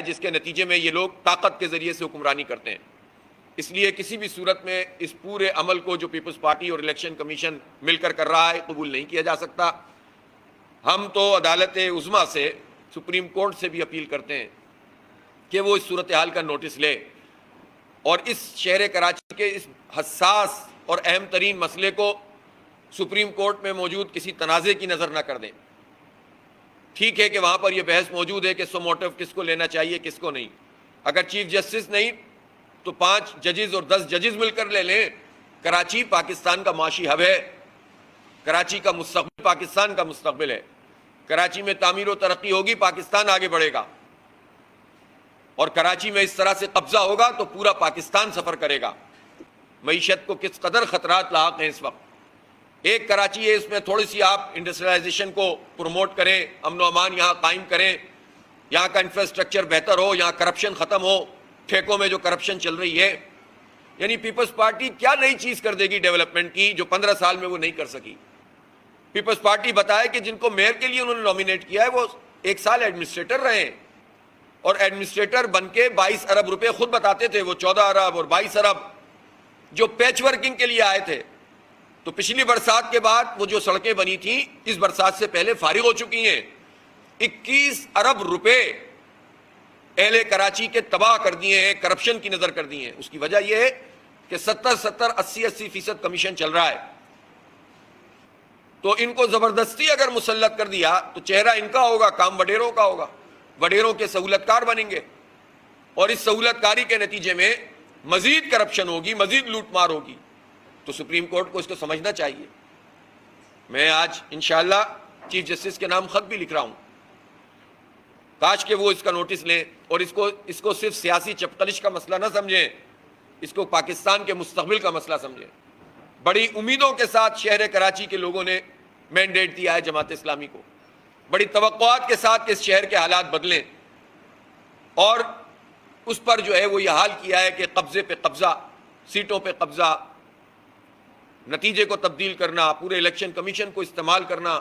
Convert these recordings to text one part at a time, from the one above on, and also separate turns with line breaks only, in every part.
ہے جس کے نتیجے میں یہ لوگ طاقت کے ذریعے سے حکمرانی کرتے ہیں. اس لیے کسی بھی صورت میں اس پورے عمل کو جو پیپلز پارٹی اور الیکشن کمیشن مل کر رہا ہے قبول نہیں کیا جا سکتا. ہم تو عدالت عظمیٰ سے, سپریم کورٹ سے بھی اپیل کرتے ہیں کہ وہ اس صورتحال کا نوٹس لے اور اس شہر کراچی کے اس حساس اور اہم ترین مسئلے کو سپریم کورٹ میں موجود کسی تنازع کی نظر نہ کر دیں. ٹھیک ہے کہ وہاں پر یہ بحث موجود ہے کہ سو موٹو کس کو لینا چاہیے کس کو نہیں. اگر چیف جسٹس نہیں تو 5 ججز اور 10 ججز مل کر لے لیں. کراچی پاکستان کا معاشی ہب ہے, کراچی کا مستقبل پاکستان کا مستقبل ہے. کراچی میں تعمیر و ترقی ہوگی, پاکستان آگے بڑھے گا, اور کراچی میں اس طرح سے قبضہ ہوگا تو پورا پاکستان سفر کرے گا. معیشت کو کس قدر خطرات لاحق ہیں اس وقت. ایک کراچی ہے, اس میں تھوڑی سی آپ انڈسٹریلائزیشن کو پروموٹ کریں, امن و امان یہاں قائم کریں, یہاں کا انفراسٹرکچر بہتر ہو, یہاں کرپشن ختم ہو, ٹھیکوں میں جو کرپشن چل رہی ہے. یعنی پیپلز پارٹی کیا نئی چیز کر دے گی ڈیولپمنٹ کی جو 15 سال میں وہ نہیں کر سکی. پیپلز پارٹی بتائے کہ جن کو میئر کے لیے انہوں نے نامینیٹ کیا ہے وہ 1 سال ایڈمنسٹریٹر رہے ہیں, اور ایڈمنسٹریٹر بن کے 22 ارب روپے خود بتاتے تھے, وہ 14 ارب اور 22 ارب جو پیچ ورکنگ کے لیے آئے تھے. تو پچھلی برسات کے بعد وہ جو سڑکیں بنی تھیں اس برسات سے پہلے فارغ ہو چکی ہیں. 21 ارب روپے اہل کراچی کے تباہ کر دیے ہیں, کرپشن کی نظر کر دیے ہیں. اس کی وجہ یہ ہے کہ 70-80% کمیشن چل رہا ہے. تو ان کو زبردستی اگر مسلط کر دیا تو چہرہ ان کا ہوگا, کام وڈیروں کا ہوگا, وڈیروں کے سہولت کار بنیں گے, اور اس سہولت کاری کے نتیجے میں مزید کرپشن ہوگی, مزید لوٹ مار ہوگی. تو سپریم کورٹ کو اس کو سمجھنا چاہیے. میں آج انشاءاللہ چیف جسٹس کے نام خط بھی لکھ رہا ہوں, کاش کہ وہ اس کا نوٹس لیں اور اس کو صرف سیاسی چپقلش کا مسئلہ نہ سمجھیں, اس کو پاکستان کے مستقبل کا مسئلہ سمجھیں. بڑی امیدوں کے ساتھ شہر کراچی کے لوگوں نے مینڈیٹ دیا ہے جماعت اسلامی کو, بڑی توقعات کے ساتھ کہ اس شہر کے حالات بدلیں, اور اس پر جو ہے وہ یہ حال کیا ہے کہ قبضے پہ قبضہ, سیٹوں پہ قبضہ, نتیجے کو تبدیل کرنا, پورے الیکشن کمیشن کو استعمال کرنا,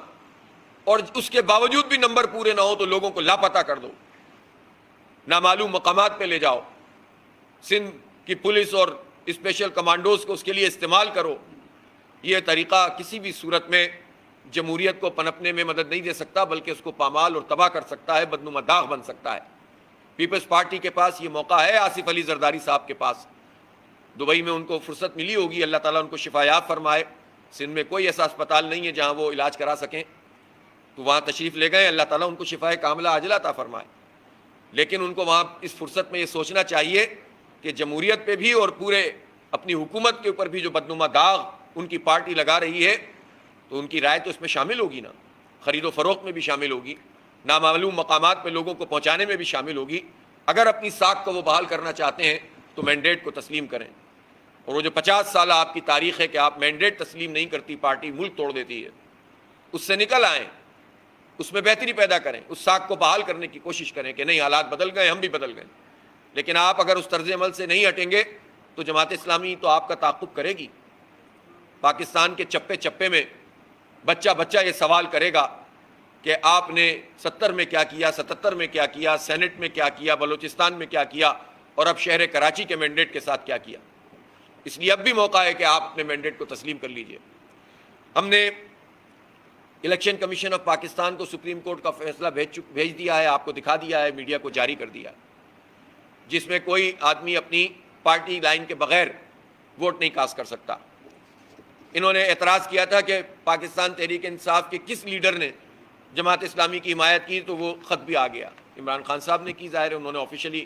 اور اس کے باوجود بھی نمبر پورے نہ ہو تو لوگوں کو لاپتہ کر دو, نامعلوم مقامات پہ لے جاؤ, سندھ کی پولیس اور اسپیشل کمانڈوز کو اس کے لیے استعمال کرو. یہ طریقہ کسی بھی صورت میں جمہوریت کو پنپنے میں مدد نہیں دے سکتا, بلکہ اس کو پامال اور تباہ کر سکتا ہے, بدنما داغ بن سکتا ہے. پیپلز پارٹی کے پاس یہ موقع ہے, آصف علی زرداری صاحب کے پاس. دبئی میں ان کو فرصت ملی ہوگی, اللہ تعالیٰ ان کو شفا یاب فرمائے. سندھ میں کوئی ایسا اسپتال نہیں ہے جہاں وہ علاج کرا سکیں, تو وہاں تشریف لے گئے, اللہ تعالیٰ ان کو شفا کاملہ عاجلہ عطا فرمائے. لیکن ان کو وہاں اس فرصت میں یہ سوچنا چاہیے کہ جمہوریت پہ بھی اور پورے اپنی حکومت کے اوپر بھی جو بدنما داغ ان کی پارٹی لگا رہی ہے, تو ان کی رائے تو اس میں شامل ہوگی نا, خرید و فروخت میں بھی شامل ہوگی, نامعلوم مقامات پہ لوگوں کو پہنچانے میں بھی شامل ہوگی. اگر اپنی ساکھ کو وہ بحال کرنا چاہتے ہیں تو مینڈیٹ کو تسلیم کریں. اور وہ جو 50 سالہ آپ کی تاریخ ہے کہ آپ مینڈیٹ تسلیم نہیں کرتی, پارٹی ملک توڑ دیتی ہے, اس سے نکل آئیں, اس میں بہتری پیدا کریں, اس ساکھ کو بحال کرنے کی کوشش کریں کہ نہیں حالات بدل گئے, ہم بھی بدل گئے. لیکن آپ اگر اس طرز عمل سے نہیں ہٹیں گے تو جماعت اسلامی تو آپ کا تعاقب کرے گی. پاکستان کے چپے چپے میں بچہ بچہ یہ سوال کرے گا کہ آپ نے 70 میں کیا کیا, 77 میں کیا کیا, سینٹ میں کیا کیا, بلوچستان میں کیا کیا, اور اب شہر کراچی کے مینڈیٹ کے ساتھ کیا کیا. اس لیے اب بھی موقع ہے کہ آپ اپنے مینڈیٹ کو تسلیم کر لیجئے. ہم نے الیکشن کمیشن آف پاکستان کو سپریم کورٹ کا فیصلہ بھیج دیا ہے, آپ کو دکھا دیا ہے, میڈیا کو جاری کر دیا ہے, جس میں کوئی آدمی اپنی پارٹی لائن کے بغیر ووٹ نہیں کاسٹ کر سکتا. انہوں نے اعتراض کیا تھا کہ پاکستان تحریک انصاف کے کس لیڈر نے جماعت اسلامی کی حمایت کی, تو وہ خط بھی آ گیا. عمران خان صاحب نے کی, ظاہر ہے انہوں نے آفیشلی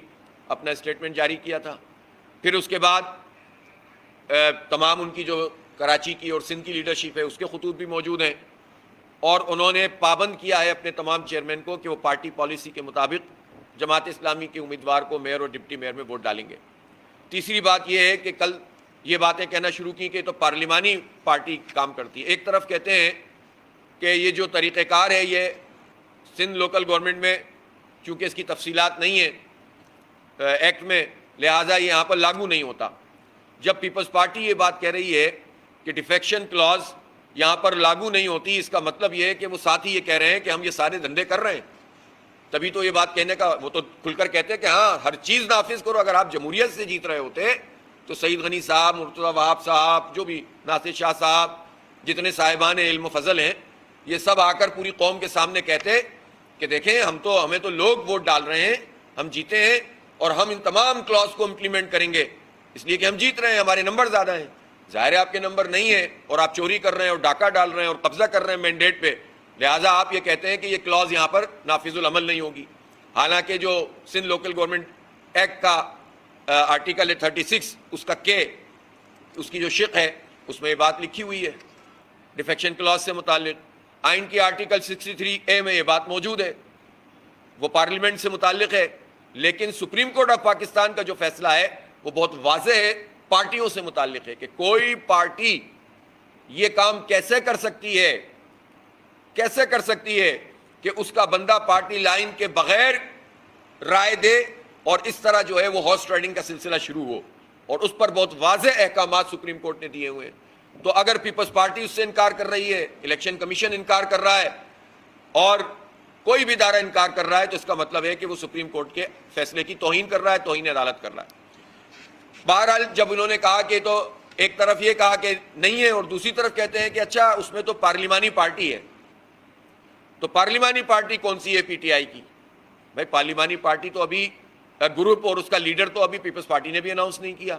اپنا اسٹیٹمنٹ جاری کیا تھا. پھر اس کے بعد تمام ان کی جو کراچی کی اور سندھ کی لیڈرشپ ہے اس کے خطوط بھی موجود ہیں, اور انہوں نے پابند کیا ہے اپنے تمام چیئرمین کو کہ وہ پارٹی پالیسی کے مطابق جماعت اسلامی کے امیدوار کو میئر اور ڈپٹی میئر میں ووٹ ڈالیں گے. تیسری بات یہ ہے کہ کل یہ باتیں کہنا شروع کی کہ تو پارلیمانی پارٹی کام کرتی ہے. ایک طرف کہتے ہیں کہ یہ جو طریقہ کار ہے یہ سندھ لوکل گورنمنٹ میں چونکہ اس کی تفصیلات نہیں ہیں ایکٹ میں, لہٰذا یہ یہاں پر لاگو نہیں ہوتا. جب پیپلز پارٹی یہ بات کہہ رہی ہے کہ ڈیفیکشن کلاز یہاں پر لاگو نہیں ہوتی, اس کا مطلب یہ ہے کہ وہ ساتھ ہی یہ کہہ رہے ہیں کہ ہم یہ سارے دھندے کر رہے ہیں. تبھی تو یہ بات کہنے کا، وہ تو کھل کر کہتے ہیں کہ ہاں ہر چیز نافذ کرو. اگر آپ جمہوریت سے جیت رہے ہوتے تو سعید غنی صاحب، مرتضی وہاب صاحب، جو بھی ناصر شاہ صاحب، جتنے صاحبان علم و فضل ہیں، یہ سب آ کر پوری قوم کے سامنے کہتے کہ دیکھیں ہمیں تو لوگ ووٹ ڈال رہے ہیں، ہم جیتے ہیں اور ہم ان تمام کلاس کو امپلیمنٹ کریں گے اس لیے کہ ہم جیت رہے ہیں، ہمارے نمبر زیادہ ہیں. ظاہر ہے آپ کے نمبر نہیں ہیں اور آپ چوری کر رہے ہیں اور ڈاکہ ڈال رہے ہیں اور قبضہ کر رہے ہیں مینڈیٹ پہ، لہٰذا آپ یہ کہتے ہیں کہ یہ کلاز یہاں پر نافذ العمل نہیں ہوگی. حالانکہ جو سندھ لوکل گورنمنٹ ایکٹ کا آرٹیکل 36 اس کا اس کی جو شق ہے اس میں یہ بات لکھی ہوئی ہے ڈیفیکشن کلاز سے متعلق. آئین کی آرٹیکل 63A میں یہ بات موجود ہے، وہ پارلیمنٹ سے متعلق ہے. لیکن سپریم کورٹ آف پاکستان کا جو فیصلہ ہے وہ بہت واضح ہے، پارٹیوں سے متعلق ہے کہ کوئی پارٹی یہ کام کیسے کر سکتی ہے کہ اس کا بندہ پارٹی لائن کے بغیر رائے دے اور اس طرح جو ہے وہ ہارس ٹریڈنگ کا سلسلہ شروع ہو. اور اس پر بہت واضح احکامات سپریم کورٹ نے دیے ہوئے ہیں. تو اگر پیپلز پارٹی اس سے انکار کر رہی ہے، الیکشن کمیشن انکار کر رہا ہے اور کوئی بھی ادارہ انکار کر رہا ہے تو اس کا مطلب ہے کہ وہ سپریم کورٹ کے فیصلے کی توہین کر رہا ہے، توہین عدالت کر رہا ہے. بہرحال جب انہوں نے کہا کہ تو ایک طرف یہ کہا کہ نہیں ہے اور دوسری طرف کہتے ہیں کہ اچھا اس میں تو پارلیمانی پارٹی ہے، تو پارلیمانی پارٹی کون سی ہے پی ٹی آئی کی؟ بھائی پارلیمانی پارٹی تو ابھی گروپ اور اس کا لیڈر تو ابھی پیپلز پارٹی نے بھی اناؤنس نہیں کیا،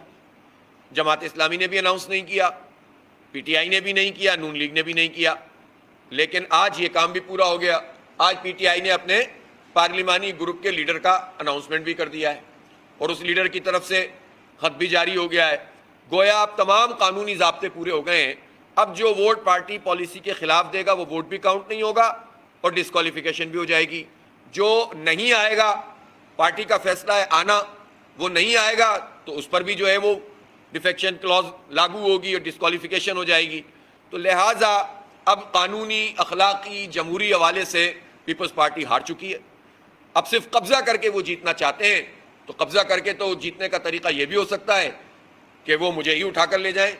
جماعت اسلامی نے بھی اناؤنس نہیں کیا، پی ٹی آئی نے بھی نہیں کیا، نون لیگ نے بھی نہیں کیا. لیکن آج یہ کام بھی پورا ہو گیا. آج پی ٹی آئی نے اپنے پارلیمانی گروپ کے لیڈر کا اناؤنسمنٹ بھی کر دیا ہے اور اس لیڈر کی طرف سے خط بھی جاری ہو گیا ہے. گویا اب تمام قانونی ضابطے پورے ہو گئے ہیں. اب جو ووٹ پارٹی پالیسی کے خلاف دے گا وہ ووٹ بھی کاؤنٹ نہیں ہوگا اور ڈسکوالیفیکیشن بھی ہو جائے گی. جو نہیں آئے گا، پارٹی کا فیصلہ ہے آنا، وہ نہیں آئے گا تو اس پر بھی جو ہے وہ ڈیفیکشن کلاز لاگو ہوگی اور ڈسکوالیفیکیشن ہو جائے گی. تو لہٰذا اب قانونی، اخلاقی، جمہوری حوالے سے پیپلز پارٹی ہار چکی ہے. اب صرف قبضہ کر کے وہ جیتنا چاہتے ہیں، تو قبضہ کر کے تو جیتنے کا طریقہ یہ بھی ہو سکتا ہے کہ وہ مجھے ہی اٹھا کر لے جائیں،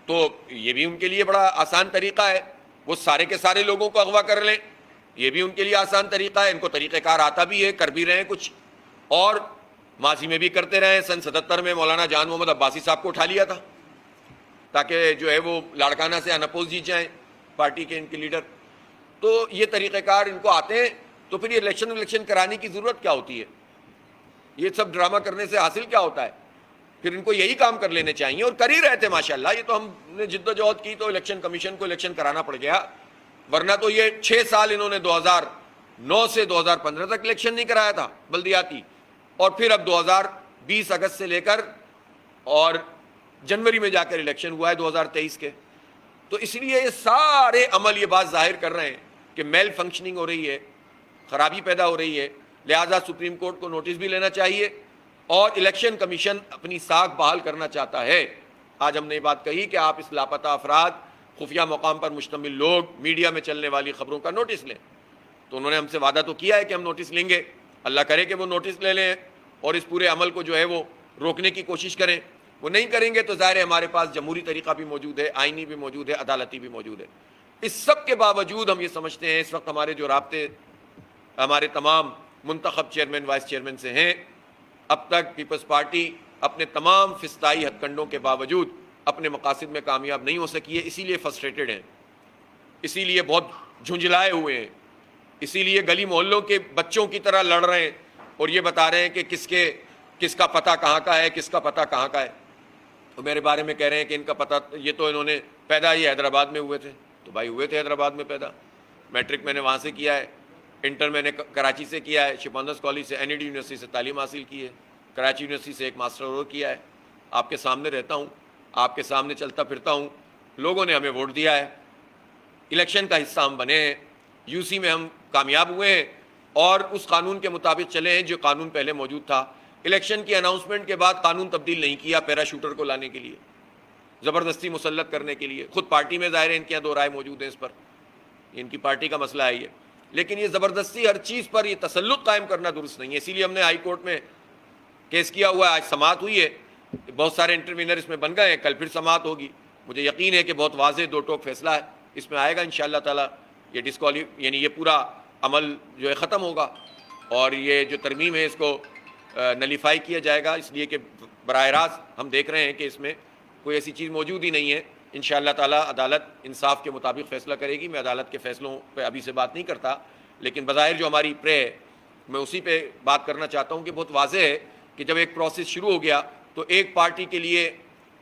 تو یہ بھی ان کے لیے بڑا آسان طریقہ ہے. وہ سارے کے سارے لوگوں کو اغوا کر لیں، یہ بھی ان کے لیے آسان طریقہ ہے. ان کو طریقہ کار آتا بھی ہے، کر بھی رہے ہیں کچھ، اور ماضی میں بھی کرتے رہے ہیں. سن 77 میں مولانا جان محمد عباسی صاحب کو اٹھا لیا تھا تاکہ جو ہے وہ لاڑکانہ سے انپوز جیت جائیں پارٹی کے ان کے لیڈر. تو یہ طریقہ کار ان کو آتے ہیں، تو پھر یہ الیکشن کرانے کی ضرورت کیا ہوتی ہے؟ یہ سب ڈرامہ کرنے سے حاصل کیا ہوتا ہے؟ پھر ان کو یہی کام کر لینے چاہیے اور کر ہی رہے تھے ماشاءاللہ. یہ تو ہم نے جد و جہد کی تو الیکشن کمیشن کو الیکشن کرانا پڑ گیا، ورنہ تو یہ 6 سال انہوں نے 2009 سے 2015 تک الیکشن نہیں کرایا تھا بلدیاتی، اور پھر اب 2020 اگست سے لے کر اور جنوری میں جا کر الیکشن ہوا ہے 2023 کے. تو اس لیے یہ سارے عمل یہ بات ظاہر کر رہے ہیں کہ میل فنکشننگ ہو رہی ہے، خرابی پیدا ہو رہی ہے. لہذا سپریم کورٹ کو نوٹس بھی لینا چاہیے اور الیکشن کمیشن اپنی ساکھ بحال کرنا چاہتا ہے. آج ہم نے یہ بات کہی کہ آپ اس لاپتہ افراد، خفیہ مقام پر مشتمل لوگ، میڈیا میں چلنے والی خبروں کا نوٹس لیں. تو انہوں نے ہم سے وعدہ تو کیا ہے کہ ہم نوٹس لیں گے. اللہ کرے کہ وہ نوٹس لے لیں اور اس پورے عمل کو جو ہے وہ روکنے کی کوشش کریں. وہ نہیں کریں گے تو ظاہر ہے ہمارے پاس جمہوری طریقہ بھی موجود ہے، آئینی بھی موجود ہے، عدالتی بھی موجود ہے. اس سب کے باوجود ہم یہ سمجھتے ہیں اس وقت ہمارے جو رابطے ہمارے تمام منتخب چیئرمین وائس چیئرمین سے ہیں، اب تک پیپلز پارٹی اپنے تمام فسطائی ہتھ کنڈوں کے باوجود اپنے مقاصد میں کامیاب نہیں ہو سکی ہے. اسی لیے فرسٹریٹڈ ہیں، اسی لیے بہت جھنجھلائے ہوئے ہیں، اسی لیے گلی محلوں کے بچوں کی طرح لڑ رہے ہیں اور یہ بتا رہے ہیں کہ کس کا پتہ کہاں کا ہے، کس کا پتہ کہاں کا ہے. تو میرے بارے میں کہہ رہے ہیں کہ ان کا پتہ، یہ تو انہوں نے پیدا ہی حیدرآباد میں ہوئے تھے. تو بھائی ہوئے تھے حیدرآباد میں پیدا، میٹرک میں نے وہاں سے کیا ہے، انٹر میں نے کراچی سے کیا ہے، شپاندرز کالج سے این ای ڈی یونیورسٹی سے تعلیم حاصل کی ہے، کراچی یونیورسٹی سے ایک ماسٹر اور کیا ہے. آپ کے سامنے رہتا ہوں، آپ کے سامنے چلتا پھرتا ہوں. لوگوں نے ہمیں ووٹ دیا ہے، الیکشن کا حصہ ہم بنے ہیں، یو سی میں ہم کامیاب ہوئے ہیں اور اس قانون کے مطابق چلے ہیں جو قانون پہلے موجود تھا. الیکشن کی اناؤنسمنٹ کے بعد قانون تبدیل نہیں کیا پیرا شوٹر کو لانے کے لیے، زبردستی مسلط کرنے کے لیے. خود پارٹی میں ظاہر ہے ان کے یہاں دو رائے موجود ہیں اس پر، ان کی پارٹی کا مسئلہ ہے یہ. لیکن یہ زبردستی ہر چیز پر یہ تسلط قائم کرنا درست نہیں ہے. اسی لیے ہم نے ہائی کورٹ میں کیس کیا ہوا ہے. آج سماعت ہوئی ہے، بہت سارے انٹروینر اس میں بن گئے ہیں، کل پھر سماعت ہوگی. مجھے یقین ہے کہ بہت واضح دو ٹوک فیصلہ ہے اس میں آئے گا انشاءاللہ تعالی. یہ یعنی یہ پورا عمل جو ہے ختم ہوگا، اور یہ جو ترمیم ہے اس کو نلیفائی کیا جائے گا، اس لیے کہ براہ راست ہم دیکھ رہے ہیں کہ اس میں کوئی ایسی چیز موجود ہی نہیں ہے۔ انشاءاللہ تعالی عدالت انصاف کے مطابق فیصلہ کرے گی۔ میں عدالت کے فیصلوں پہ ابھی سے بات نہیں کرتا، لیکن بظاہر جو ہماری پرے ہے میں اسی پہ بات کرنا چاہتا ہوں کہ بہت واضح ہے کہ جب ایک پروسیس شروع ہو گیا تو ایک پارٹی کے لیے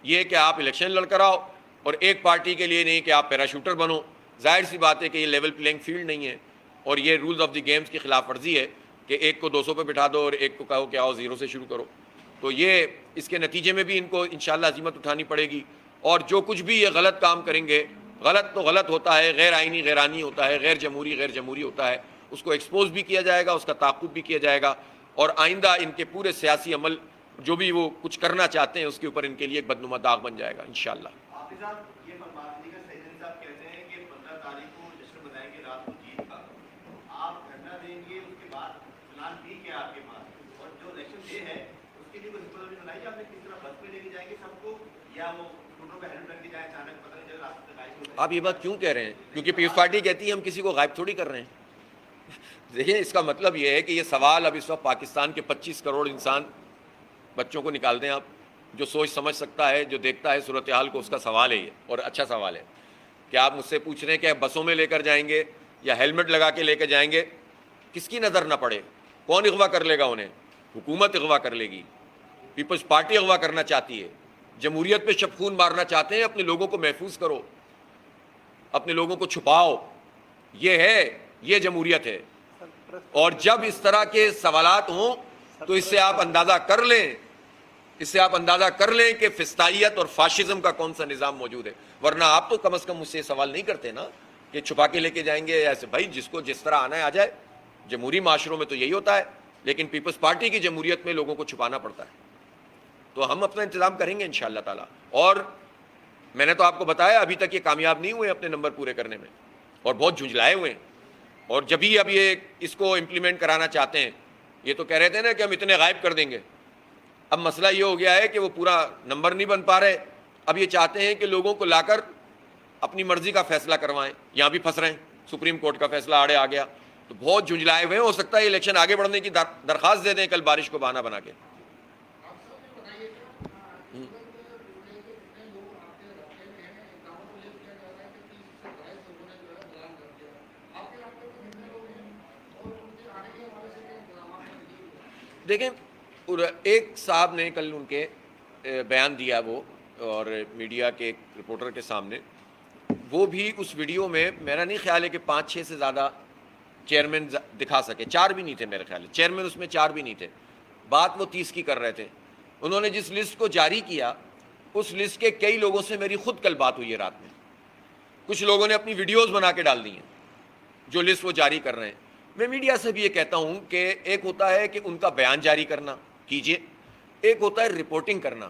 یہ کہ آپ الیکشن لڑ کر آؤ، اور ایک پارٹی کے لیے نہیں کہ آپ پیراشوٹر بنو۔ ظاہر سی بات ہے کہ یہ لیول پلینگ فیلڈ نہیں ہے، اور یہ رولز آف دی گیمز کی خلاف ورزی ہے کہ ایک کو 200 پہ بٹھا دو اور ایک کو کہو کہ آؤ زیرو سے شروع کرو۔ تو یہ اس کے نتیجے میں بھی ان کو انشاءاللہ عزیمت اٹھانی پڑے گی، اور جو کچھ بھی یہ غلط کام کریں گے، غلط تو غلط ہوتا ہے، غیر آئینی غیرانی ہوتا ہے، غیر جمہوری ہوتا ہے، اس کو ایکسپوز بھی کیا جائے گا، اس کا تعاقب بھی کیا جائے گا، اور آئندہ ان کے پورے سیاسی عمل جو بھی وہ کچھ کرنا چاہتے ہیں اس کے اوپر ان کے لیے ایک بدنما داغ بن جائے گا انشاءاللہ۔
حافظ صاحب، یہ فرماتے ہیں کہ سیدن صاحب کہتے ہیں کہ 15 تاریخ کو جشن منائیں گے رات کو جیت کا، آپ دھرنا دیں گے، اس کے بعد پلان بھی کیا آپ کے پاس، اور جو الیکشن ڈے ہے اس کے لیے کوئی حکمت بنائی آپ نے، کس طرح بس میں لے کے جائیں گے سب کو، یا وہ اسکوٹروں پہ ہیلمٹ رکھ کے جائیں، اچانک پتہ نہیں چلے راستے تک آئے؟
آپ یہ بات کیوں کہہ رہے ہیں؟ کیونکہ پیپلز پارٹی کہتی ہے ہم کسی کو غائب تھوڑی کر رہے ہیں۔ دیکھیں اس کا مطلب یہ ہے کہ یہ سوال اب اس وقت پاکستان کے 25 کروڑ انسان بچوں کو نکال دیں آپ، جو سوچ سمجھ سکتا ہے، جو دیکھتا ہے صورتحال کو، اس کا سوال ہے یہ، اور اچھا سوال ہے کہ آپ مجھ سے پوچھ رہے ہیں کہ بسوں میں لے کر جائیں گے یا ہیلمٹ لگا کے لے کے جائیں گے، کس کی نظر نہ پڑے؟ کون اغوا کر لے گا انہیں؟ حکومت اغوا کر لے گی، پیپلز پارٹی اغوا کرنا چاہتی ہے، جمہوریت پہ شب خون مارنا چاہتے ہیں۔ اپنے لوگوں کو محفوظ کرو، اپنے لوگوں کو چھپاؤ، یہ جمہوریت ہے۔ اور جب اس طرح کے سوالات ہوں تو اس سے آپ اندازہ کر لیں کہ فسطائیت اور فاشزم کا کون سا نظام موجود ہے۔ ورنہ آپ تو کم از کم مجھ سے سوال نہیں کرتے نا کہ چھپا کے لے کے جائیں گے ایسے۔ بھائی جس کو جس طرح آنا ہے آ جائے، جمہوری معاشروں میں تو یہی ہوتا ہے، لیکن پیپلز پارٹی کی جمہوریت میں لوگوں کو چھپانا پڑتا ہے۔ تو ہم اپنا انتظام کریں گے انشاءاللہ تعالی، اور میں نے تو آپ کو بتایا ابھی تک یہ کامیاب نہیں ہوئے اپنے نمبر پورے کرنے میں، اور بہت جھنجھلائے ہوئے ہیں، اور جب ہی اب یہ اس کو امپلیمنٹ کرانا چاہتے ہیں، یہ تو کہہ رہے تھے نا کہ ہم اتنے غائب کر دیں گے۔ اب مسئلہ یہ ہو گیا ہے کہ وہ پورا نمبر نہیں بن پا رہے، اب یہ چاہتے ہیں کہ لوگوں کو لا کر اپنی مرضی کا فیصلہ کروائیں۔ یہاں بھی پھنس رہے ہیں، سپریم کورٹ کا فیصلہ آڑے آ گیا، تو بہت جھنجھلائے ہوئے ہیں۔ ہو سکتا ہے الیکشن آگے بڑھنے کی درخواست دے دیں کل بارش کو بہانہ بنا کے۔ دیکھیں ایک صاحب نے کل ان کے بیان دیا وہ، اور میڈیا کے ایک رپورٹر کے سامنے، وہ بھی اس ویڈیو میں میرا نہیں خیال ہے کہ 5-6 سے زیادہ چیئرمین دکھا سکے، 4 بھی نہیں تھے میرے خیال ہے، چیئرمین اس میں 4 بھی نہیں تھے، بات وہ 30 کی کر رہے تھے۔ انہوں نے جس لسٹ کو جاری کیا اس لسٹ کے کئی لوگوں سے میری خود کل بات ہوئی ہے رات میں، کچھ لوگوں نے اپنی ویڈیوز بنا کے ڈال دی ہیں جو لسٹ وہ جاری کر رہے ہیں۔ میں میڈیا سے بھی یہ کہتا ہوں کہ ایک ہوتا ہے کہ ان کا بیان جاری کرنا، کیجئے، ایک ہوتا ہے رپورٹنگ کرنا۔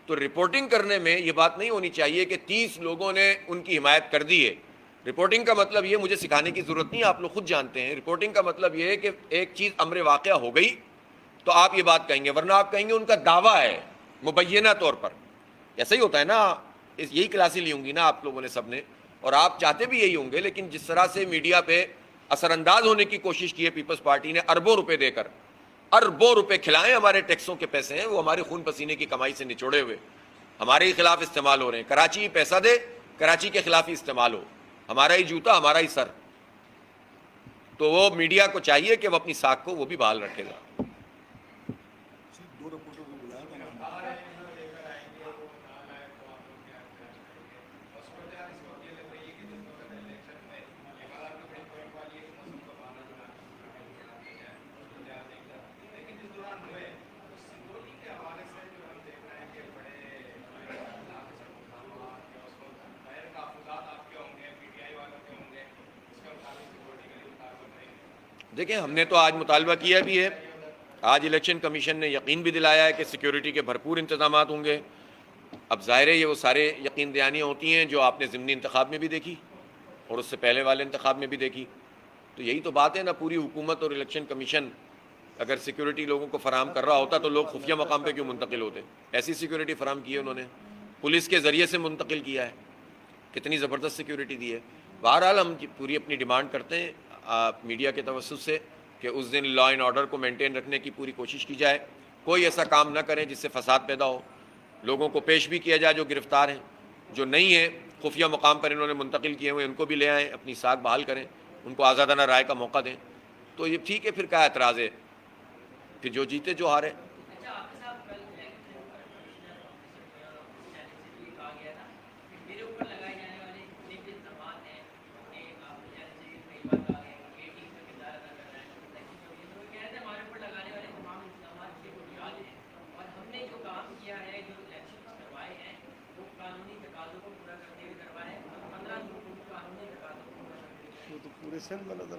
تو رپورٹنگ کرنے میں یہ بات نہیں ہونی چاہیے کہ 30 لوگوں نے ان کی حمایت کر دی ہے۔ رپورٹنگ کا مطلب یہ مجھے سکھانے کی ضرورت نہیں، آپ لوگ خود جانتے ہیں۔ رپورٹنگ کا مطلب یہ ہے کہ ایک چیز امر واقعہ ہو گئی تو آپ یہ بات کہیں گے، ورنہ آپ کہیں گے ان کا دعویٰ ہے مبینہ طور پر۔ ایسا ہی ہوتا ہے نا، یہی کلاسیں لی ہوں گی نا آپ لوگوں نے سب نے، اور آپ چاہتے بھی یہی ہوں گے، لیکن جس طرح سے میڈیا پہ اثر انداز ہونے کی کوشش کی ہے پیپلز پارٹی نے، اربوں روپے دے کر، اربوں روپے کھلائیں، ہمارے ٹیکسوں کے پیسے ہیں، وہ ہمارے خون پسینے کی کمائی سے نچوڑے ہوئے ہمارے ہی خلاف استعمال ہو رہے ہیں۔ کراچی ہی پیسہ دے، کراچی کے خلاف ہی استعمال ہو، ہمارا ہی جوتا، ہمارا ہی سر۔ تو وہ میڈیا کو چاہیے کہ وہ اپنی ساکھ کو وہ بھی بحال رکھے گا۔ دیکھیں ہم نے تو آج مطالبہ کیا بھی ہے، آج الیکشن کمیشن نے یقین بھی دلایا ہے کہ سیکیورٹی کے بھرپور انتظامات ہوں گے۔ اب ظاہر ہے یہ وہ سارے یقین دہانیاں ہوتی ہیں جو آپ نے ضمنی انتخاب میں بھی دیکھی اور اس سے پہلے والے انتخاب میں بھی دیکھی۔ تو یہی تو بات ہے نا، پوری حکومت اور الیکشن کمیشن اگر سیکیورٹی لوگوں کو فراہم کر رہا ہوتا تو لوگ خفیہ مقام پہ کیوں منتقل ہوتے؟ ایسی سیکیورٹی فراہم کی ہے انہوں نے، پولیس کے ذریعے سے منتقل کیا ہے، کتنی زبردست سیکیورٹی دی ہے۔ بہرحال ہم پوری اپنی ڈیمانڈ کرتے ہیں، میڈیا کے توسط سے کہ اس دن لا اینڈ آرڈر کو مینٹین رکھنے کی پوری کوشش کی جائے، کوئی ایسا کام نہ کریں جس سے فساد پیدا ہو، لوگوں کو پیش بھی کیا جائے جو گرفتار ہیں، جو نہیں ہیں خفیہ مقام پر انہوں نے منتقل کیے ہوئے ان کو بھی لے آئیں، اپنی ساکھ بحال کریں، ان کو آزادانہ رائے کا موقع دیں، تو یہ ٹھیک ہے، پھر کیا اعتراض ہے، پھر جو جیتے جو ہارے۔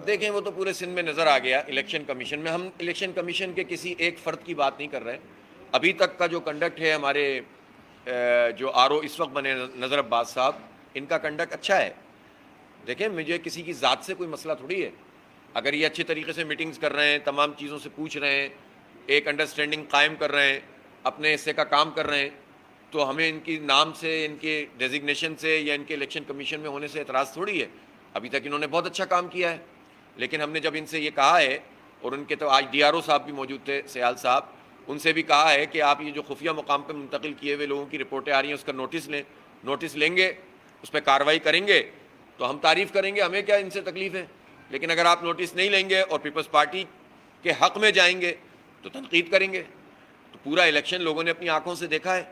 دیکھیں وہ تو پورے سندھ میں نظر آ گیا الیکشن کمیشن میں، ہم الیکشن کمیشن کے کسی ایک فرد کی بات نہیں کر رہے، ابھی تک کا جو کنڈکٹ ہے ہمارے جو آر او اس وقت بنے نظر عباس صاحب، ان کا کنڈکٹ اچھا ہے۔ دیکھیں مجھے کسی کی ذات سے کوئی مسئلہ تھوڑی ہے، اگر یہ اچھے طریقے سے میٹنگز کر رہے ہیں، تمام چیزوں سے پوچھ رہے ہیں، ایک انڈرسٹینڈنگ قائم کر رہے ہیں، اپنے حصے کا کام کر رہے ہیں، تو ہمیں ان کی نام سے، ان کے ڈیزگنیشن سے یا ان کے الیکشن کمیشن میں ہونے سے اعتراض تھوڑی ہے۔ ابھی تک انہوں نے بہت اچھا کام کیا ہے، لیکن ہم نے جب ان سے یہ کہا ہے، اور ان کے تو آج ڈی آر او صاحب بھی موجود تھے سیال صاحب، ان سے بھی کہا ہے کہ آپ یہ جو خفیہ مقام پہ منتقل کیے ہوئے لوگوں کی رپورٹیں آ رہی ہیں اس کا نوٹس لیں، نوٹس لیں گے، اس پہ کارروائی کریں گے تو ہم تعریف کریں گے، ہمیں کیا ان سے تکلیف ہے، لیکن اگر آپ نوٹس نہیں لیں گے اور پیپلز پارٹی کے حق میں جائیں گے تو تنقید کریں گے۔ تو پورا الیکشن لوگوں نے اپنی آنکھوں سے دیکھا ہے،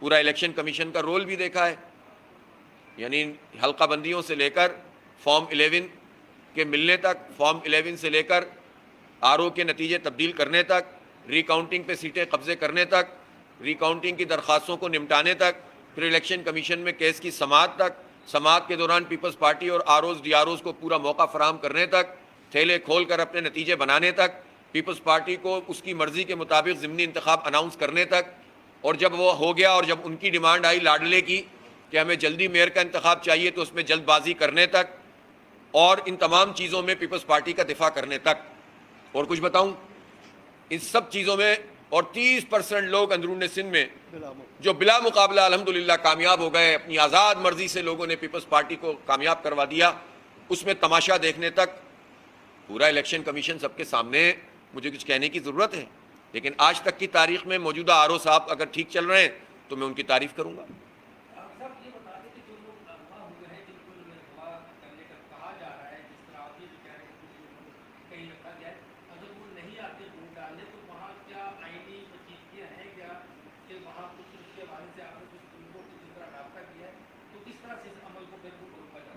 پورا الیکشن کمیشن کا رول بھی دیکھا ہے، یعنی حلقہ بندیوں سے لے کر فارم 11 کے ملنے تک، فارم 11 سے لے کر آر او کے نتیجے تبدیل کرنے تک، ری کاؤنٹنگ پہ سیٹیں قبضے کرنے تک، ری کاؤنٹنگ کی درخواستوں کو نمٹانے تک، پھر الیکشن کمیشن میں کیس کی سماعت تک، سماعت کے دوران پیپلز پارٹی اور R Os D R Os کو پورا موقع فراہم کرنے تک، تھیلے کھول کر اپنے نتیجے بنانے تک، پیپلز پارٹی کو اس کی مرضی کے مطابق ضمنی انتخاب اناؤنس کرنے تک، اور جب وہ ہو گیا اور جب ان کی ڈیمانڈ آئی لاڈلے کی کہ ہمیں جلدی میئر کا انتخاب چاہیے تو اس میں جلد بازی کرنے تک، اور ان تمام چیزوں میں پیپلز پارٹی کا دفاع کرنے تک۔ اور کچھ بتاؤں، ان سب چیزوں میں، اور 30% لوگ اندرون سندھ میں جو بلا مقابلہ الحمدللہ کامیاب ہو گئے، اپنی آزاد مرضی سے لوگوں نے پیپلز پارٹی کو کامیاب کروا دیا، اس میں تماشا دیکھنے تک پورا الیکشن کمیشن سب کے سامنے ہے، مجھے کچھ کہنے کی ضرورت ہے، لیکن آج تک کی تاریخ میں موجودہ آر او صاحب اگر ٹھیک چل رہے ہیں تو میں ان کی تعریف کروں گا۔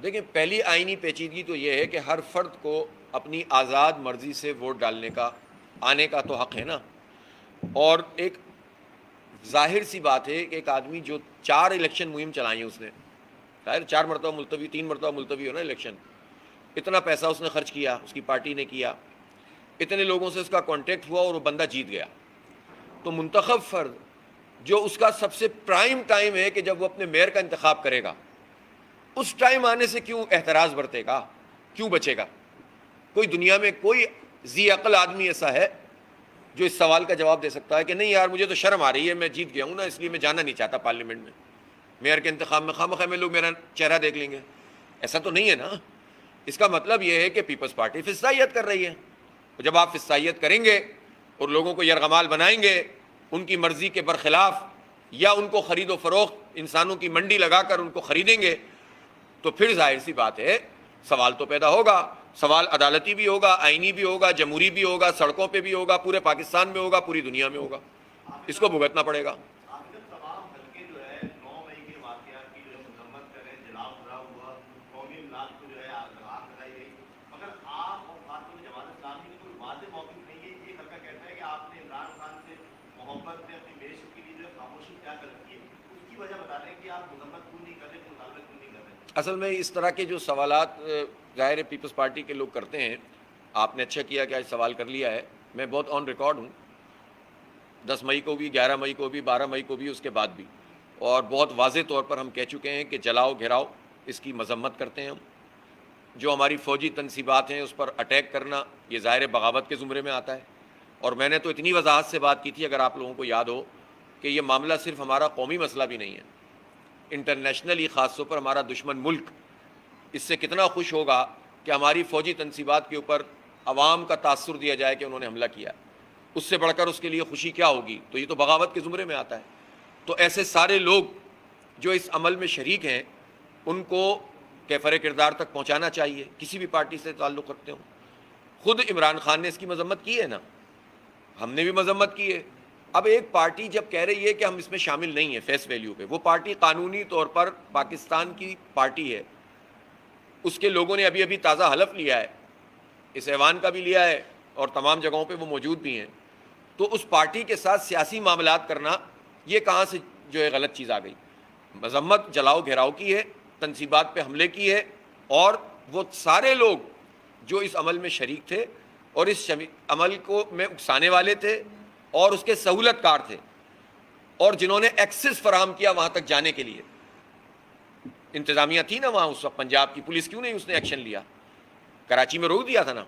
دیکھیں پہلی آئینی پیچیدگی تو یہ ہے کہ ہر فرد کو اپنی آزاد مرضی سے ووٹ ڈالنے کا، آنے کا تو حق ہے نا، اور ایک ظاہر سی بات ہے کہ ایک آدمی جو 4 الیکشن مہم چلائی ہیں اس نے، ظاہر 4 مرتبہ ملتوی، 3 مرتبہ ملتوی ہو نا الیکشن، اتنا پیسہ اس نے خرچ کیا، اس کی پارٹی نے کیا، اتنے لوگوں سے اس کا کانٹیکٹ ہوا اور وہ بندہ جیت گیا، تو منتخب فرد جو اس کا سب سے پرائم ٹائم ہے کہ جب وہ اپنے میئر کا انتخاب کرے گا، اس ٹائم آنے سے کیوں احتراز برتے گا، کیوں بچے گا؟ کوئی دنیا میں کوئی ذی عقل آدمی ایسا ہے جو اس سوال کا جواب دے سکتا ہے کہ نہیں یار مجھے تو شرم آ رہی ہے، میں جیت گیا ہوں نا اس لیے میں جانا نہیں چاہتا پارلیمنٹ میں، میئر کے انتخاب میں خواہ میں لوگ میرا چہرہ دیکھ لیں گے؟ ایسا تو نہیں ہے نا۔ اس کا مطلب یہ ہے کہ پیپلز پارٹی فسطائیت کر رہی ہے، جب آپ فسطائیت کریں گے اور لوگوں کو یرغمال بنائیں گے ان کی مرضی کے برخلاف، یا ان کو خرید و فروخت انسانوں کی منڈی لگا کر ان کو خریدیں گے، تو پھر ظاہر سی بات ہے سوال تو پیدا ہوگا، سوال عدالتی بھی ہوگا، آئینی بھی ہوگا، جمہوری بھی ہوگا، سڑکوں پہ بھی ہوگا، پورے پاکستان میں ہوگا، پوری دنیا میں ہوگا، اس کو بھگتنا پڑے گا۔
تمام حلقے جو ہے 9 مئی کے واقعات کی جو مذمت کریں، جلاؤ بھرا ہوا، قومی املاک کو جو ہے آگ لگائی گئی، مگر آپ اور خاص طور پر جماعت اسلامی کی کوئی واضح موقف نہیں ہے۔ یہ حلقہ کہتا ہے کہ آپ نے عمران خان سے محبت میں اپنی بیشت کے لیے جو خاموشی کیا کر رکھی ہے، اس کی وجہ بتا رہے ہیں کہ آپ مذمت کیوں نہیں کر رہے، مطالبہ کیوں نہیں کر رہے؟
اصل میں اس طرح کے جو سوالات ظاہر پیپلز پارٹی کے لوگ کرتے ہیں، آپ نے اچھا کیا کہ آج سوال کر لیا ہے، میں بہت آن ریکارڈ ہوں، 10 مئی کو بھی، 11 مئی کو بھی، 12 مئی کو بھی، اس کے بعد بھی، اور بہت واضح طور پر ہم کہہ چکے ہیں کہ جلاؤ گھیراؤ اس کی مذمت کرتے ہیں ہم، جو ہماری فوجی تنصیبات ہیں اس پر اٹیک کرنا یہ ظاہر بغاوت کے زمرے میں آتا ہے، اور میں نے تو اتنی وضاحت سے بات کی تھی اگر آپ لوگوں کو یاد ہو کہ یہ معاملہ صرف ہمارا قومی مسئلہ بھی نہیں ہے، انٹرنیشنلی خاص طور پر ہمارا دشمن ملک اس سے کتنا خوش ہوگا کہ ہماری فوجی تنصیبات کے اوپر عوام کا تاثر دیا جائے کہ انہوں نے حملہ کیا، اس سے بڑھ کر اس کے لیے خوشی کیا ہوگی؟ تو یہ تو بغاوت کے زمرے میں آتا ہے۔ تو ایسے سارے لوگ جو اس عمل میں شریک ہیں ان کو کیفر کردار تک پہنچانا چاہیے، کسی بھی پارٹی سے تعلق رکھتے ہوں۔ خود عمران خان نے اس کی مذمت کی ہے نا، ہم نے بھی مذمت کی ہے۔ اب ایک پارٹی جب کہہ رہی ہے کہ ہم اس میں شامل نہیں ہیں فیس ویلیو پہ، وہ پارٹی قانونی طور پر پاکستان کی پارٹی ہے، اس کے لوگوں نے ابھی ابھی تازہ حلف لیا ہے، اس ایوان کا بھی لیا ہے اور تمام جگہوں پہ وہ موجود بھی ہیں، تو اس پارٹی کے ساتھ سیاسی معاملات کرنا یہ کہاں سے جو ہے غلط چیز آ گئی؟ مذمت جلاؤ گھیراؤ کی ہے، تنصیبات پہ حملے کی ہے، اور وہ سارے لوگ جو اس عمل میں شریک تھے اور اس عمل کو میں اکسانے والے تھے اور اس کے سہولت کار تھے اور جنہوں نے ایکسس فراہم کیا وہاں تک جانے کے لیے۔ انتظامیہ تھی نا وہاں اس وقت، پنجاب کی پولیس کیوں نہیں اس نے ایکشن لیا؟ کراچی میں روک دیا تھا نا،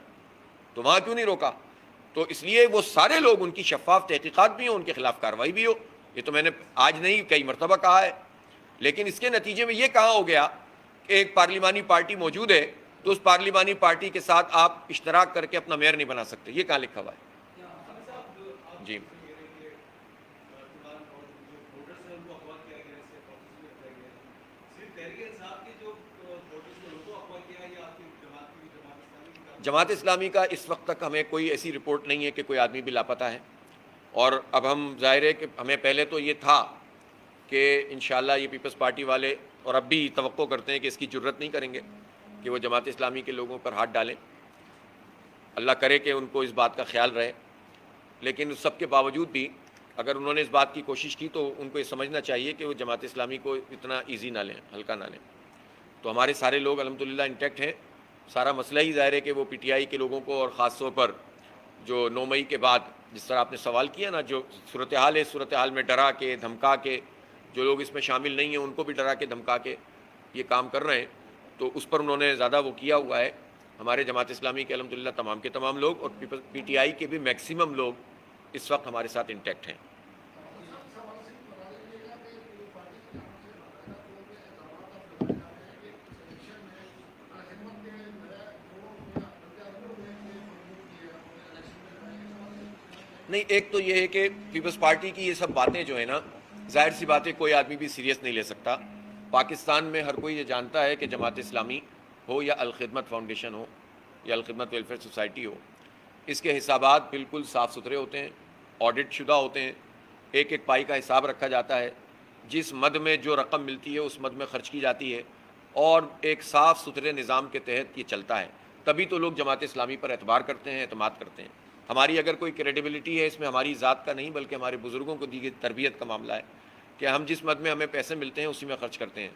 تو وہاں کیوں نہیں روکا؟ تو اس لیے وہ سارے لوگ، ان کی شفاف تحقیقات بھی ہو، ان کے خلاف کارروائی بھی ہو۔ یہ تو میں نے آج نہیں کئی مرتبہ کہا ہے، لیکن اس کے نتیجے میں یہ کہاں ہو گیا کہ ایک پارلیمانی پارٹی موجود ہے تو اس پارلیمانی پارٹی کے ساتھ آپ اشتراک کر کے اپنا میئر نہیں بنا سکتے؟ یہ کہاں لکھا ہوا ہے؟ جی جماعت اسلامی کا اس وقت تک ہمیں کوئی ایسی رپورٹ نہیں ہے کہ کوئی آدمی بھی لاپتہ ہے، اور اب ہم ظاہر ہے کہ ہمیں پہلے تو یہ تھا کہ انشاءاللہ یہ پیپلز پارٹی والے، اور اب بھی توقع کرتے ہیں کہ اس کی جرت نہیں کریں گے کہ وہ جماعت اسلامی کے لوگوں پر ہاتھ ڈالیں، اللہ کرے کہ ان کو اس بات کا خیال رہے، لیکن اس سب کے باوجود بھی اگر انہوں نے اس بات کی کوشش کی تو ان کو یہ سمجھنا چاہیے کہ وہ جماعت اسلامی کو اتنا ایزی نہ لیں، ہلکا نہ لیں۔ تو ہمارے سارے لوگ الحمدللہ انٹیکٹ ہیں۔ سارا مسئلہ ہی ظاہر ہے کہ وہ پی ٹی آئی کے لوگوں کو، اور خاص طور پر جو 9 مئی کے بعد جس طرح آپ نے سوال کیا نا، جو صورتحال ہے، صورتحال میں ڈرا کے دھمکا کے، جو لوگ اس میں شامل نہیں ہیں ان کو بھی ڈرا کے دھمکا کے یہ کام کر رہے ہیں، تو اس پر انہوں نے زیادہ وہ کیا ہوا ہے۔ ہمارے جماعت اسلامی کے الحمدللہ تمام کے تمام لوگ، اور پی ٹی آئی کے بھی میکسیمم لوگ اس وقت ہمارے ساتھ انٹیکٹ ہیں۔ نہیں، ایک تو یہ ہے کہ پیپلز پارٹی کی یہ سب باتیں جو ہیں نا، ظاہر سی باتیں کوئی آدمی بھی سیریس نہیں لے سکتا۔ پاکستان میں ہر کوئی یہ جانتا ہے کہ جماعت اسلامی ہو یا الخدمت فاؤنڈیشن ہو یا الخدمت ویلفیئر سوسائٹی ہو، اس کے حسابات بالکل صاف ستھرے ہوتے ہیں، آڈٹ شدہ ہوتے ہیں، ایک ایک پائی کا حساب رکھا جاتا ہے، جس مد میں جو رقم ملتی ہے اس مد میں خرچ کی جاتی ہے، اور ایک صاف ستھرے نظام کے تحت یہ چلتا ہے۔ تبھی تو لوگ جماعت اسلامی پر اعتبار کرتے ہیں، اعتماد کرتے ہیں۔ ہماری اگر کوئی کریڈیبلٹی ہے اس میں، ہماری ذات کا نہیں بلکہ ہمارے بزرگوں کو دی گئی تربیت کا معاملہ ہے کہ ہم جس مد میں ہمیں پیسے ملتے ہیں اسی میں خرچ کرتے ہیں۔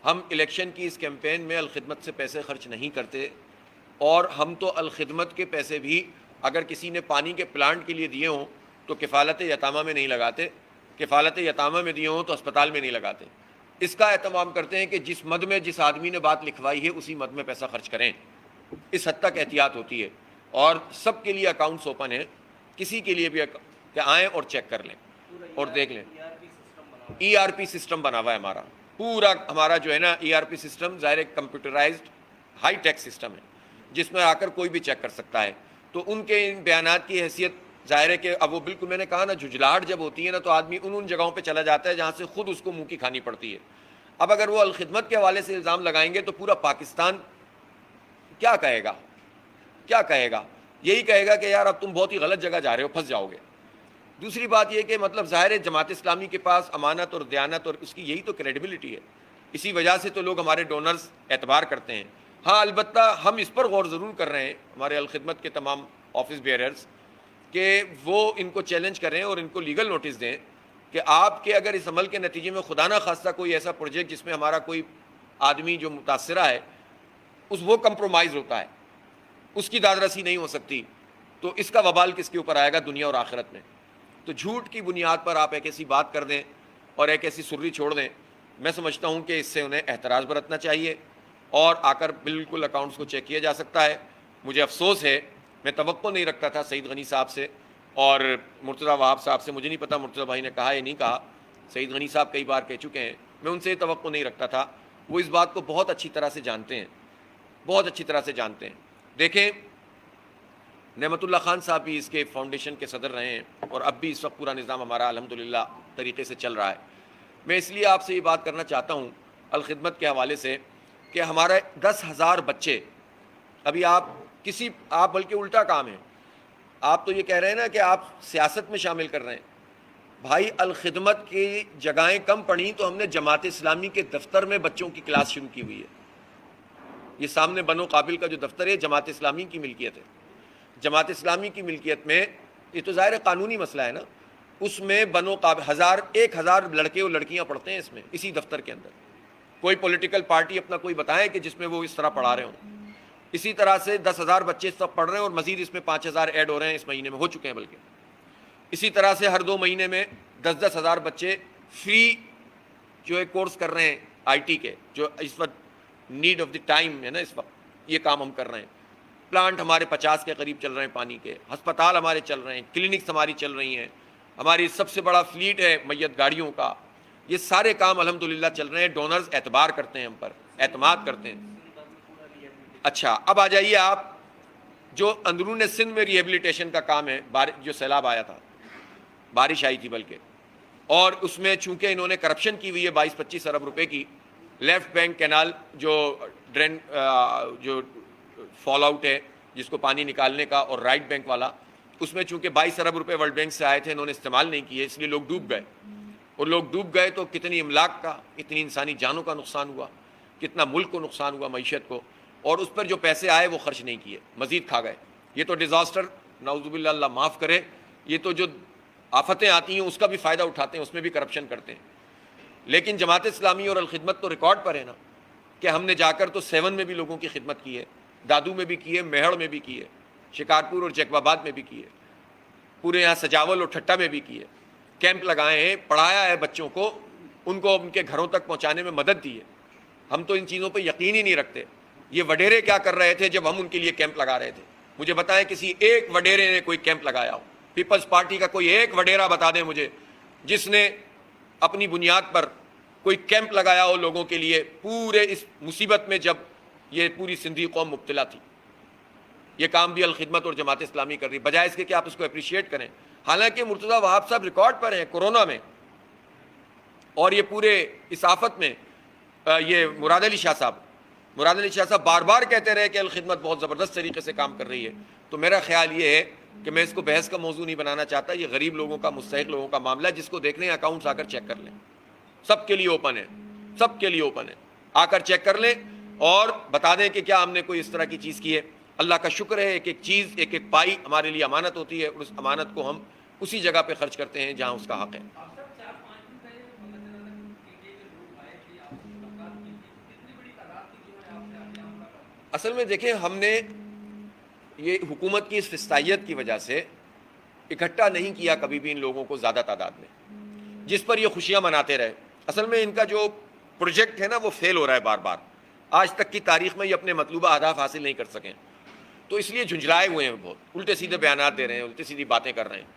ہم الیکشن کی اس کیمپین میں الخدمت سے پیسے خرچ نہیں کرتے، اور ہم تو الخدمت کے پیسے بھی اگر کسی نے پانی کے پلانٹ کے لیے دیے ہوں تو کفالت یتامہ میں نہیں لگاتے، کفالت یتامہ میں دیے ہوں تو اسپتال میں نہیں لگاتے۔ اس کا اہتمام کرتے ہیں کہ جس مد میں جس آدمی نے بات لکھوائی ہے اسی مد میں پیسہ خرچ کریں۔ اس حد تک احتیاط ہوتی ہے، اور سب کے لیے اکاؤنٹس اوپن ہیں، کسی کے لیے بھی کہ آئیں اور چیک کر لیں اور دیکھ لیں۔ ای آر پی سسٹم بنا ہوا ہے ہمارا پورا، ہمارا جو ہے نا ای آر پی سسٹم ظاہر ایک کمپیوٹرائزڈ ہائی ٹیک سسٹم ہے جس میں آ کر کوئی بھی چیک کر سکتا ہے۔ تو ان کے ان بیانات کی حیثیت ظاہر ہے کہ اب وہ بالکل، میں نے کہا نا، جھجلاہٹ جب ہوتی ہے نا تو آدمی ان جگہوں پہ چلا جاتا ہے جہاں سے خود اس کو منہ کی کھانی پڑتی ہے۔ اب اگر وہ الخدمت کے حوالے سے الزام لگائیں گے تو پورا پاکستان کیا کہے گا؟ کیا کہے گا؟ یہی کہے گا کہ یار اب تم بہت ہی غلط جگہ جا رہے ہو، پھنس جاؤ گے۔ دوسری بات یہ کہ مطلب ظاہر ہے جماعت اسلامی کے پاس امانت اور دیانت اور اس کی یہی تو کریڈیبلٹی ہے، اسی وجہ سے تو لوگ ہمارے ڈونرز اعتبار کرتے ہیں۔ ہاں البتہ ہم اس پر غور ضرور کر رہے ہیں، ہمارے الخدمت کے تمام آفس بیئررز، کہ وہ ان کو چیلنج کریں اور ان کو لیگل نوٹس دیں کہ آپ کے اگر اس عمل کے نتیجے میں خدا نہ خواستہ کوئی ایسا پروجیکٹ جس میں ہمارا کوئی آدمی جو متاثرہ ہے وہ کمپرومائز ہوتا ہے، اس کی داد رسی نہیں ہو سکتی، تو اس کا وبال کس کے اوپر آئے گا دنیا اور آخرت میں۔ تو جھوٹ کی بنیاد پر آپ ایک ایسی بات کر دیں اور ایک ایسی سرری چھوڑ دیں، میں سمجھتا ہوں کہ اس سے انہیں احتراز برتنا چاہیے، اور آ کر بالکل اکاؤنٹس کو چیک کیا جا سکتا ہے۔ مجھے افسوس ہے، میں توقع نہیں رکھتا تھا سعید غنی صاحب سے اور مرتضی وہاب صاحب سے، مجھے نہیں پتا مرتضی بھائی نے کہا یا نہیں کہا، سعید غنی صاحب کئی بار کہہ چکے ہیں، میں ان سے یہ توقع نہیں رکھتا تھا، وہ اس بات کو بہت اچھی طرح سے جانتے ہیں بہت اچھی طرح سے جانتے ہیں. دیکھیں نعمت اللہ خان صاحب بھی اس کے فاؤنڈیشن کے صدر رہے ہیں اور اب بھی اس وقت پورا نظام ہمارا الحمدللہ طریقے سے چل رہا ہے. میں اس لیے آپ سے یہ بات کرنا چاہتا ہوں الخدمت کے حوالے سے کہ ہمارے 10,000 بچے ابھی آپ بلکہ الٹا کام ہے, آپ تو یہ کہہ رہے ہیں نا کہ آپ سیاست میں شامل کر رہے ہیں. بھائی الخدمت کی جگہیں کم پڑیں تو ہم نے جماعت اسلامی کے دفتر میں بچوں کی کلاس شروع کی ہوئی ہے. یہ سامنے بنو قابل کا جو دفتر ہے جماعت اسلامی کی ملکیت ہے. جماعت اسلامی کی ملکیت میں یہ تو ظاہر قانونی مسئلہ ہے نا, اس میں بنو قابل 1,000 لڑکے اور لڑکیاں پڑھتے ہیں اس میں, اسی دفتر کے اندر. کوئی پولیٹیکل پارٹی اپنا کوئی بتائیں کہ جس میں وہ اس طرح پڑھا رہے ہوں. اسی طرح سے 10,000 بچے اس وقت پڑھ رہے ہیں اور مزید اس میں 5,000 ایڈ ہو رہے ہیں, اس مہینے میں ہو چکے ہیں بلکہ. اسی طرح سے ہر 2 مہینے میں 10,000 بچے فری جو ہے کورس کر رہے ہیں آئی ٹی کے, جو اس وقت نیڈ آف دی ٹائم ہے نا, اس وقت یہ کام ہم کر رہے ہیں. پلانٹ ہمارے 50 کے قریب چل رہے ہیں پانی کے, ہسپتال ہمارے چل رہے ہیں, کلینکس ہماری چل رہی ہیں, ہماری سب سے بڑا فلیٹ ہے میت گاڑیوں کا. یہ سارے کام الحمدللہ چل رہے ہیں. ڈونرز اعتبار کرتے ہیں ہم پر, اعتماد کرتے ہیں. اچھا اب آ جائیے آپ, جو اندرون سندھ میں ریہیبلیٹیشن کا کام ہے, جو سیلاب آیا تھا, بارش آئی تھی بلکہ, اور اس میں چونکہ انہوں نے کرپشن کی ہوئی ہے 22-25 ارب روپے کی. لیفٹ بینک کینال جو ڈرین جو فال آؤٹ ہے جس کو پانی نکالنے کا, اور رائٹ بینک والا, اس میں چونکہ 22 ارب روپے ورلڈ بینک سے آئے تھے, انہوں نے استعمال نہیں کیے, اس لیے لوگ ڈوب گئے. اور لوگ ڈوب گئے تو کتنی املاک کا, اتنی انسانی جانوں کا نقصان ہوا, کتنا ملک کو نقصان ہوا, معیشت کو. اور اس پر جو پیسے آئے وہ خرچ نہیں کیے, مزید کھا گئے. یہ تو ڈیزاسٹر, نعوذ باللہ, اللہ معاف کرے. یہ تو جو آفتیں آتی ہیں اس کا بھی فائدہ اٹھاتے ہیں, اس میں بھی کرپشن کرتے ہیں. لیکن جماعت اسلامی اور الخدمت تو ریکارڈ پر ہے نا, کہ ہم نے جا کر تو 7 میں بھی لوگوں کی خدمت کی ہے, دادو میں بھی کی ہے, میہڑ میں بھی کی ہے, شکارپور اور جیکب آباد میں بھی کی ہے, پورے یہاں سجاول اور ٹھٹا میں بھی کی ہے. کیمپ لگائے ہیں, پڑھایا ہے بچوں کو, ان کو ان کے گھروں تک پہنچانے میں مدد دی ہے. ہم تو ان چیزوں پہ یقین ہی نہیں رکھتے. یہ وڈیرے کیا کر رہے تھے جب ہم ان کے لیے کیمپ لگا رہے تھے؟ مجھے بتائیں کسی ایک وڈیرے نے کوئی کیمپ لگایا ہو؟ پیپلز پارٹی کا کوئی ایک وڈیرا بتا دیں مجھے جس نے اپنی بنیاد پر کوئی کیمپ لگایا ہو لوگوں کے لیے, پورے اس مصیبت میں جب یہ پوری سندھی قوم مبتلا تھی. یہ کام بھی الخدمت اور جماعت اسلامی کر رہی, بجائے اس کے کہ آپ اس کو اپریشیٹ کریں. حالانکہ مرتضیٰ وہاب صاحب ریکارڈ پر ہیں کورونا میں, اور یہ پورے اس آفت میں یہ مراد علی شاہ صاحب بار بار کہتے رہے کہ الخدمت بہت زبردست طریقے سے کام کر رہی ہے. تو میرا خیال یہ ہے کہ میں اس کو بحث کا موضوع نہیں بنانا چاہتا. یہ غریب لوگوں کا, مستحق لوگوں کا معاملہ ہے. جس کو دیکھنے اکاؤنٹس آ کر چیک کر لیں, سب کے لیے اوپن ہے, سب کے لیے اوپن ہے. آ کر چیک کر لیں اور بتا دیں کہ کیا ہم نے کوئی اس طرح کی چیز کی ہے. اللہ کا شکر ہے, ایک ایک چیز, ایک ایک پائی ہمارے لیے امانت ہوتی ہے, اور اس امانت کو ہم اسی جگہ پہ خرچ کرتے ہیں جہاں اس کا حق ہے. اصل میں دیکھیں, ہم نے یہ حکومت کی اس فستائیت کی وجہ سے اکٹھا نہیں کیا کبھی بھی ان لوگوں کو زیادہ تعداد میں, جس پر یہ خوشیاں مناتے رہے. اصل میں ان کا جو پروجیکٹ ہے نا وہ فیل ہو رہا ہے بار بار. آج تک کی تاریخ میں یہ اپنے مطلوبہ اہداف حاصل نہیں کر سکیں, تو اس لیے جھنجھلائے ہوئے ہیں, بہت الٹے سیدھے بیانات دے رہے ہیں, الٹی سیدھی باتیں کر رہے ہیں.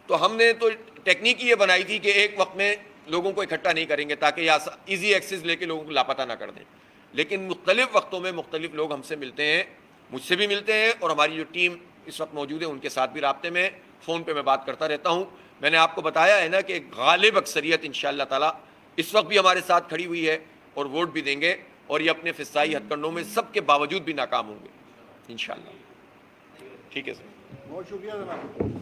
تو ہم نے تو ٹیکنیک یہ بنائی تھی کہ ایک وقت میں لوگوں کو اکٹھا نہیں کریں گے تاکہ یہ ایزی ایکسس لے کے لوگوں کو لاپتہ نہ کر دیں. لیکن مختلف وقتوں میں مختلف لوگ ہم سے ملتے ہیں, مجھ سے بھی ملتے ہیں, اور ہماری جو ٹیم اس وقت موجود ہے ان کے ساتھ بھی رابطے میں, فون پہ میں بات کرتا رہتا ہوں. میں نے آپ کو بتایا ہے نا کہ غالب اکثریت انشاءاللہ تعالی اس وقت بھی ہمارے ساتھ کھڑی ہوئی ہے اور ووٹ بھی دیں گے, اور یہ اپنے فضائی ہتھ کنڈوں میں سب کے باوجود بھی ناکام ہوں گے انشاءاللہ. ٹھیک ہے سر,
بہت شکریہ جناب.